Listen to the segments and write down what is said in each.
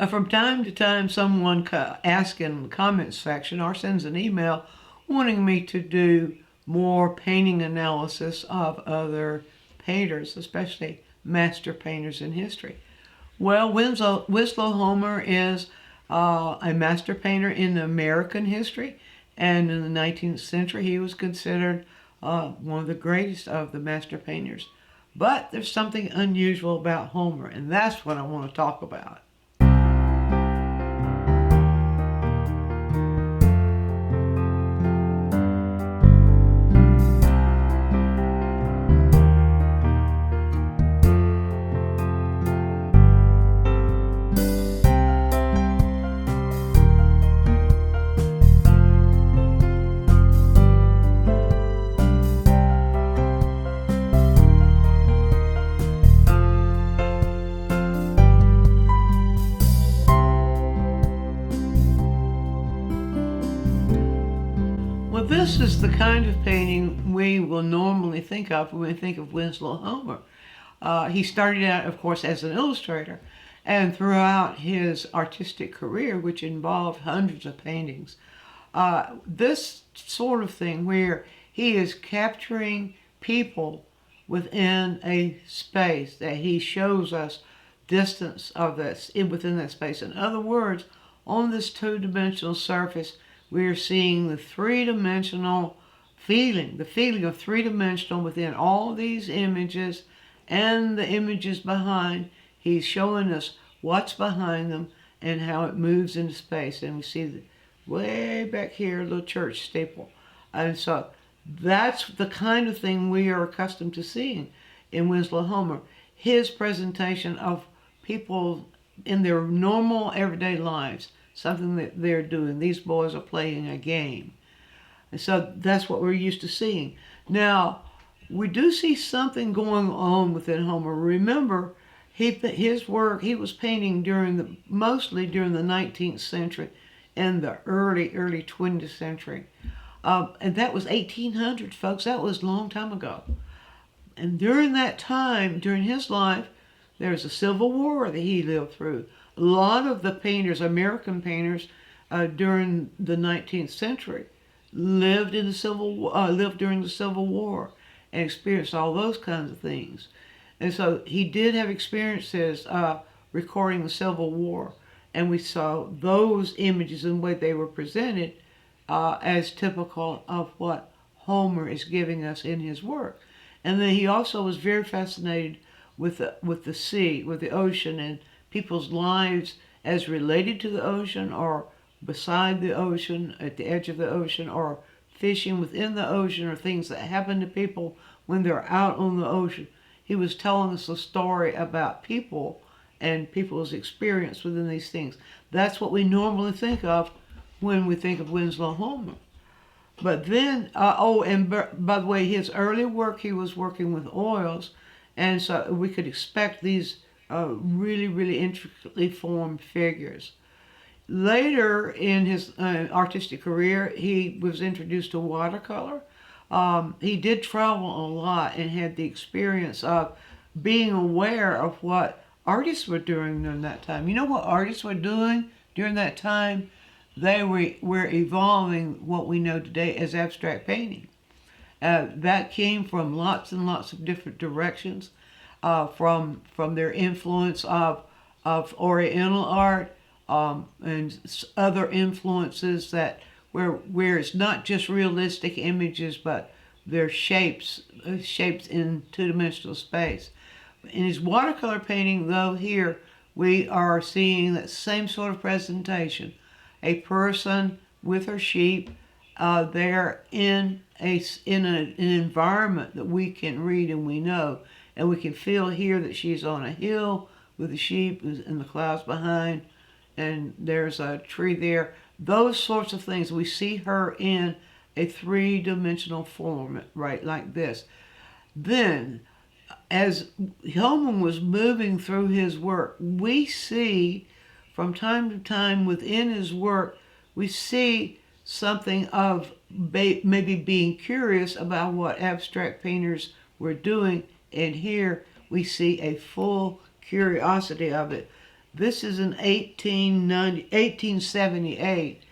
From time to time, someone asks in the comments section or sends an email wanting me to do more painting analysis of other painters, especially master painters in history. Well, Winslow Homer is a master painter in American history, and in the 19th century he was considered one of the greatest of the master painters. But there's something unusual about Homer, and that's what I want to talk about. Well, this is the kind of painting we will normally think of when we think of Winslow Homer. He started out, of course, as an illustrator, and throughout his artistic career, which involved hundreds of paintings, this sort of thing where he is capturing people within a space, that he shows us distance of this within that space. In other words, on this two-dimensional surface, we are seeing the three-dimensional feeling, the feeling of three-dimensional within all these images and the images behind. He's showing us what's behind them and how it moves into space. And we see way back here, a little church steeple. And so that's the kind of thing we are accustomed to seeing in Winslow Homer. His presentation of people in their normal everyday lives, something that they're doing. These boys are playing a game. And so that's what we're used to seeing. Now, we do see something going on within Homer. Remember, his work, he was painting mostly during the 19th century and the early 20th century. And that was 1800, folks. That was a long time ago. And during that time, during his life, there was a civil war that he lived through. A lot of the painters, American painters, during the 19th century lived during the Civil War and experienced all those kinds of things. And so he did have experiences recording the Civil War, and we saw those images and the way they were presented as typical of what Homer is giving us in his work. And then he also was very fascinated with the sea, with the ocean, and people's lives as related to the ocean or beside the ocean, at the edge of the ocean, or fishing within the ocean, or things that happen to people when they're out on the ocean. He was telling us a story about people and people's experience within these things. That's what we normally think of when we think of Winslow Homer. But then, by the way, his early work, he was working with oils, and so we could expect these really, really intricately formed figures. Later in his artistic career, he was introduced to watercolor. He did travel a lot and had the experience of being aware of what artists were doing during that time. You know what artists were doing during that time? They were evolving what we know today as abstract painting. That came from lots and lots of different directions, from their influence of Oriental art and other influences that where it's not just realistic images, but they're shapes in two-dimensional space. In his watercolor painting, though, here we are seeing that same sort of presentation. A person with her sheep, they're in an environment that we can read and we know. And we can feel here that she's on a hill with the sheep and the clouds behind, and there's a tree there. Those sorts of things. We see her in a three-dimensional form, right, like this. Then, as Hillman was moving through his work, we see from time to time within his work, we see something of maybe being curious about what abstract painters were doing. And here we see a full curiosity of it. This is in 1878.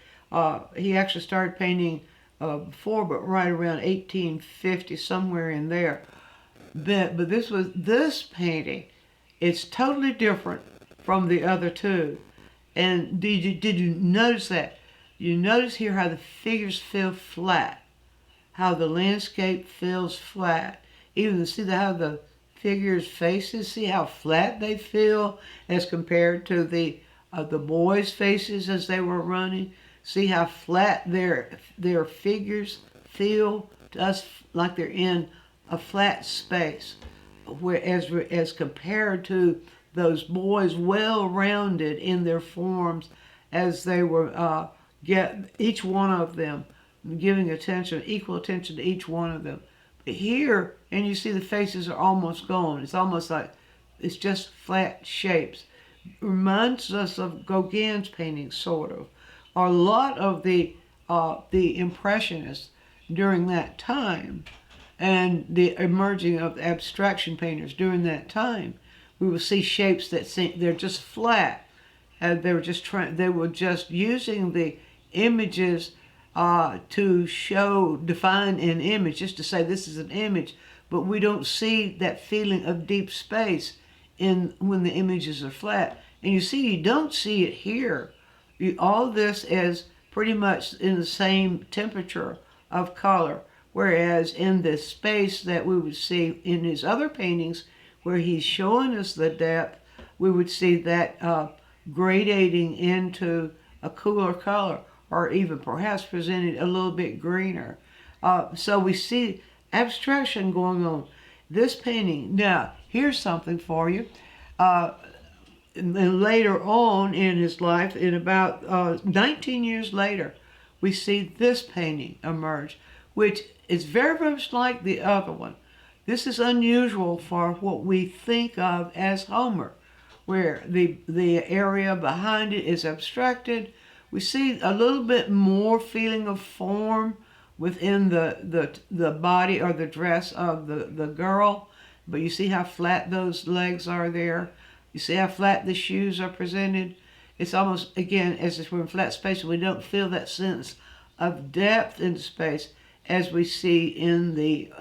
He actually started painting before, but right around 1850, somewhere in there. But this painting. It's totally different from the other two. And did you notice that? You notice here how the figures feel flat, how the landscape feels flat. Even see how the figures' faces, see how flat they feel as compared to the boys' faces as they were running. See how flat their figures feel to us, like they're in a flat space, whereas as compared to those boys, well-rounded in their forms, as they were get each one of them giving attention, equal attention to each one of them. But here, and you see the faces are almost gone. It's almost like it's just flat shapes. Reminds us of Gauguin's painting, sort of, or a lot of the Impressionists during that time, and the emerging of abstraction painters during that time. We will see shapes that seem they're just flat, and they were just using the images to define an image, just to say this is an image, but we don't see that feeling of deep space when the images are flat. And you don't see it here. All this is pretty much in the same temperature of color, whereas in the space that we would see in his other paintings, where he's showing us the depth, we would see that gradating into a cooler color, or even perhaps presented a little bit greener. So we see abstraction going on. This painting, now, here's something for you. And later on in his life, in about 19 years later, we see this painting emerge, which is very much like the other one. This is unusual for what we think of as Homer, where the area behind it is abstracted. We see a little bit more feeling of form within the body or the dress of the girl, but you see how flat those legs are there. You see how flat the shoes are presented. It's almost, again, as if we're in flat space, we don't feel that sense of depth in space as we see in the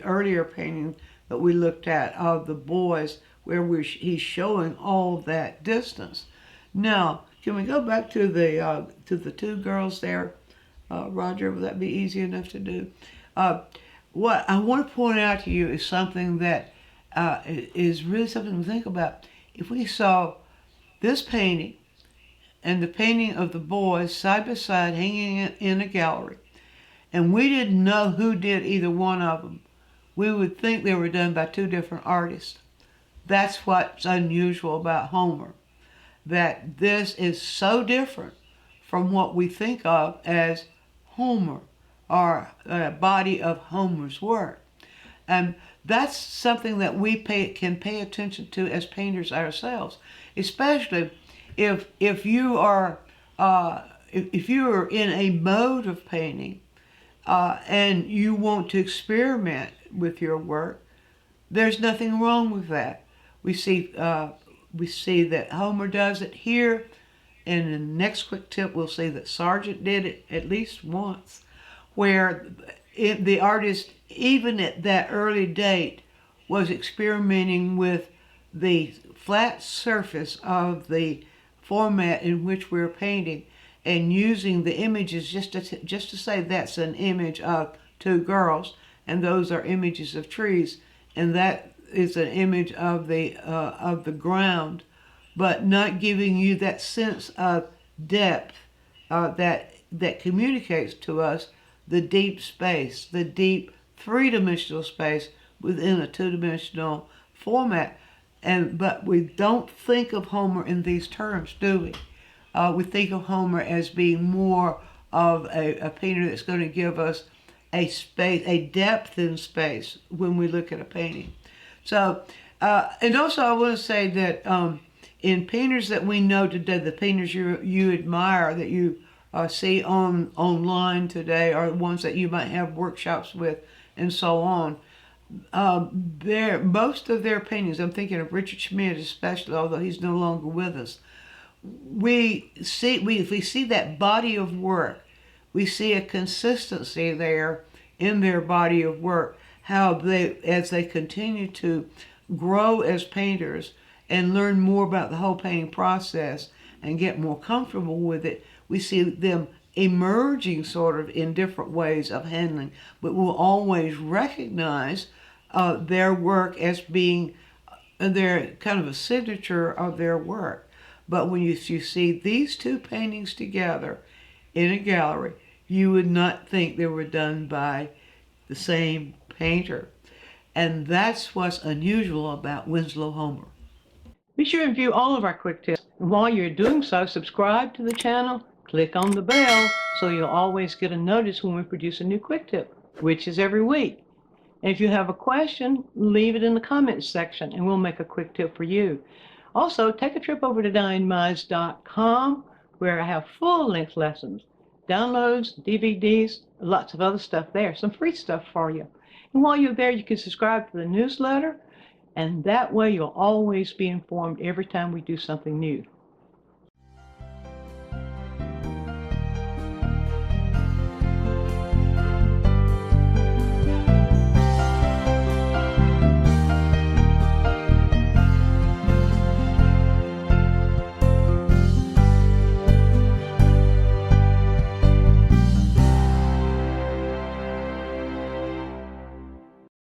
earlier painting that we looked at of the boys, where he's showing all that distance. Now, can we go back to the two girls there, Roger? Would that be easy enough to do? What I want to point out to you is something that is really something to think about. If we saw this painting and the painting of the boys side by side hanging in a gallery, and we didn't know who did either one of them, we would think they were done by two different artists. That's what's unusual about Homer, that this is so different from what we think of as Homer, or a body of Homer's work. And that's something that we can pay attention to as painters ourselves, especially if you are in a mode of painting and you want to experiment with your work. There's nothing wrong with that. We see that Homer does it here, and in the next quick tip we'll see that Sargent did it at least once, where the artist, even at that early date, was experimenting with the flat surface of the format in which we're painting, and using the images just to say that's an image of two girls, and those are images of trees, and that is an image of the ground, but not giving you that sense of depth that communicates to us the deep space, the deep three-dimensional space within a two-dimensional format. But we don't think of Homer in these terms, do we? We think of Homer as being more of a painter that's going to give us a space, a depth in space when we look at a painting. So, and also I want to say that in painters that we know today, the painters you admire, that you see online today, are ones that you might have workshops with and so on. Most of their paintings, I'm thinking of Richard Schmid especially, although he's no longer with us. If we see that body of work, we see a consistency there in their body of work. How they, as they continue to grow as painters and learn more about the whole painting process and get more comfortable with it, we see them emerging sort of in different ways of handling, but we'll always recognize their work as being their kind of a signature of their work. But when you see these two paintings together in a gallery, you would not think they were done by the same painter. And that's what's unusual about Winslow Homer. Be sure and view all of our quick tips. And while you're doing so, subscribe to the channel, click on the bell so you'll always get a notice when we produce a new quick tip, which is every week. And if you have a question, leave it in the comments section and we'll make a quick tip for you. Also, take a trip over to DianneMize.com where I have full-length lessons, downloads, DVDs, lots of other stuff there, some free stuff for you. And while you're there, you can subscribe to the newsletter, and that way you'll always be informed every time we do something new.